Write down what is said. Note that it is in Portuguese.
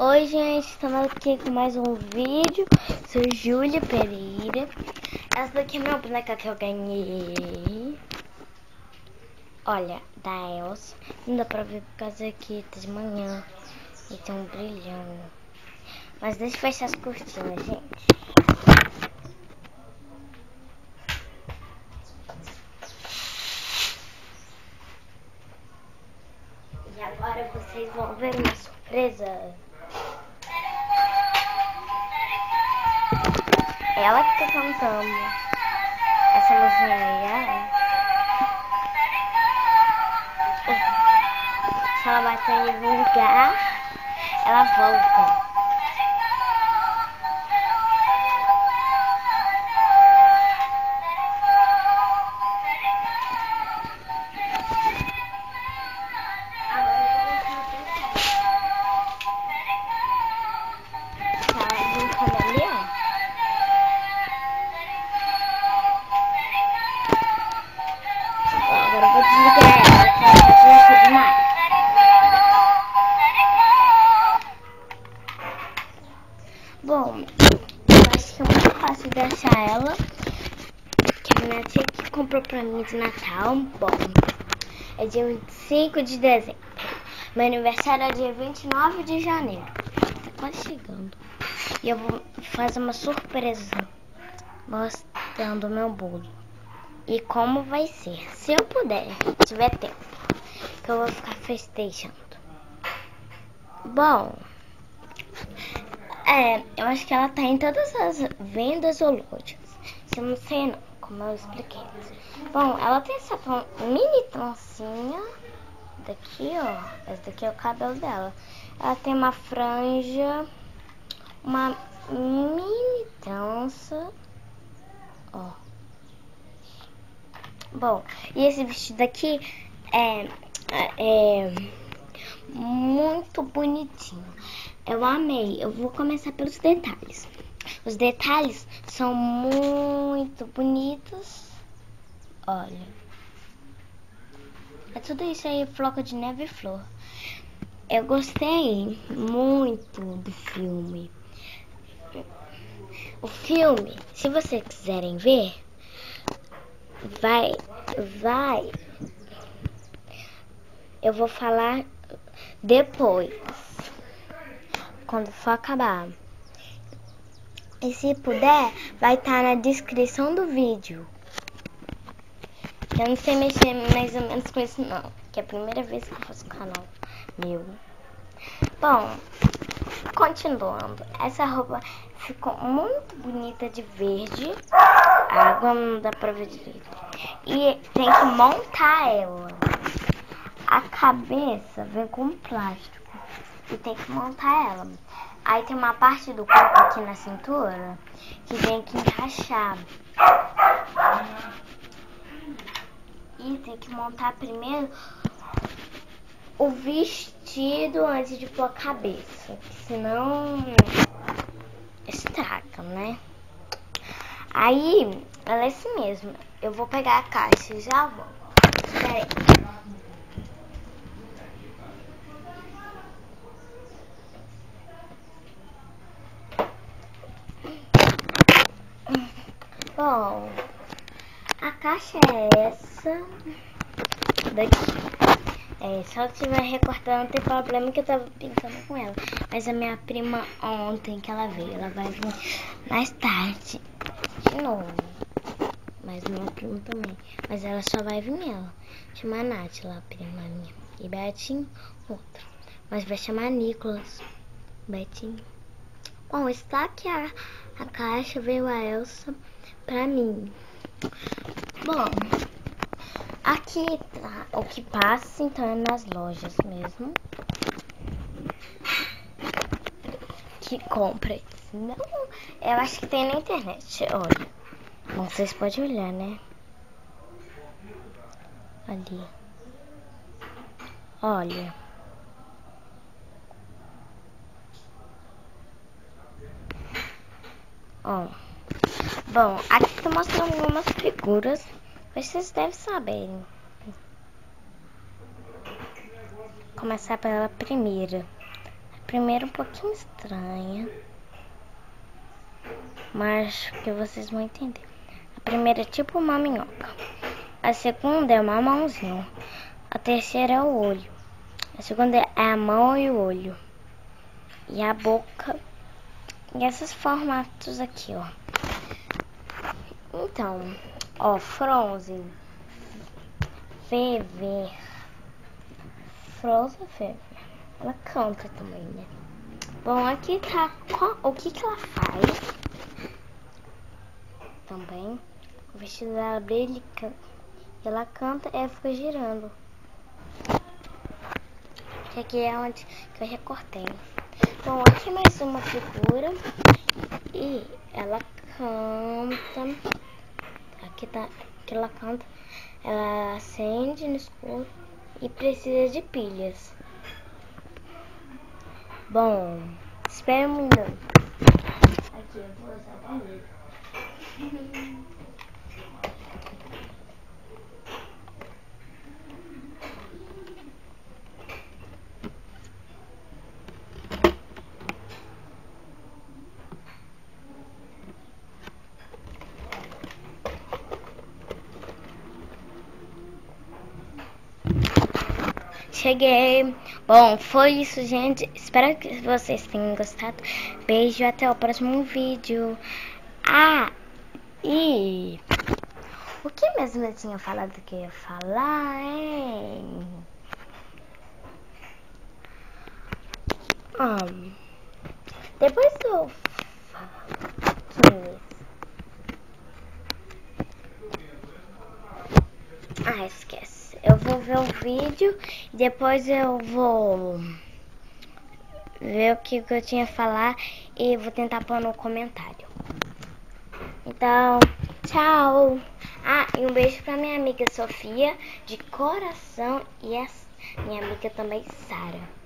Oi gente, estamos aqui com mais um vídeo. Sou Júlia Pereira. Essa daqui é minha boneca que eu ganhei. Olha, da Elsa. Não dá pra ver por causa que tá de manhã e tem um brilhão. Mas deixa eu fechar as cortinas, gente. E agora vocês vão ver uma surpresa. Ela que tá cantando essa música aí. Se ela bater em algum lugar, ela volta. Agora eu vou desligar ela, que ela tá grossa demais. Bom, eu acho que é muito fácil de achar ela, que a minha tia que comprou pra mim de Natal. Bom, é dia 25 de dezembro. Meu aniversário é dia 29 de janeiro. Tá quase chegando. E eu vou fazer uma surpresa mostrando o meu bolo. E como vai ser, se eu puder, se tiver tempo, que eu vou ficar festejando. Bom, eu acho que ela tá em todas as vendas ou lojas. Eu não sei não, como eu expliquei. Bom, ela tem essa mini trancinha daqui, ó. Esse daqui é o cabelo dela. Ela tem uma franja, uma mini trança, ó. Bom, e esse vestido aqui é muito bonitinho. Eu amei. Eu vou começar pelos detalhes. Os detalhes são muito bonitos. Olha. É tudo isso aí, floco de neve e flor. Eu gostei muito do filme. O filme, se vocês quiserem ver, vai. Eu vou falar depois, quando for acabar. E se puder, vai estar na descrição do vídeo. Eu não sei mexer mais ou menos com isso não, que é a primeira vez que eu faço canal meu. Bom, continuando. Essa roupa ficou muito bonita de verde. A água não dá pra ver direito. E tem que montar ela. A cabeça vem com plástico e tem que montar ela. Aí tem uma parte do corpo aqui na cintura que tem que encaixar. E tem que montar primeiro o vestido antes de pôr a cabeça, senão estraga, né? Aí, ela é assim mesmo. Eu vou pegar a caixa e já vou. Espera aí. Bom, a caixa é essa daqui. Se ela estiver recortando, não tem problema, que eu tava pintando com ela. Mas a minha prima ontem que ela veio, ela vai vir mais tarde de novo. Mas minha prima também. Mas ela só vai vir ela. Chama a Nath lá, prima minha. E Betinho, outra. Mas vai chamar Nicolas. Betinho. Bom, está aqui a caixa, veio a Elsa pra mim. Bom, aqui tá o que passa, então é nas lojas mesmo. Que compra. Não, eu acho que tem na internet, olha. Bom, vocês podem olhar, né? Ali. Olha. Ó. Bom, aqui tô mostrando algumas figuras. Vocês devem saber. Começar pela primeira. A primeira um pouquinho estranha, mas que vocês vão entender. A primeira é tipo uma minhoca. A segunda é uma mãozinha. A terceira é o olho. A segunda é a mão e o olho. E a boca. E esses formatos aqui, ó. Então, ó, Frozen. Fever. Frozen Fever. Ela canta também, né? Bom, aqui tá o que ela faz. Também. O vestido dela brilha. Ela canta e ela fica girando. Aqui é onde que eu recortei. Então, aqui mais uma figura. E ela canta. Aqui tá. Aqui ela canta. Ela acende no escuro e precisa de pilhas. Bom, espera um minuto. Aqui eu vou usar comigo. Cheguei. Bom, foi isso, gente. Espero que vocês tenham gostado. Beijo, até o próximo vídeo. Ah, e o que mesmo eu tinha falado que eu ia falar, hein? Depois eu falo. Esquece. Eu vou ver o vídeo e depois eu vou ver o que eu tinha a falar e vou tentar pôr no comentário. Então, tchau. E um beijo pra minha amiga Sofia, de coração, e a minha amiga também, Sara.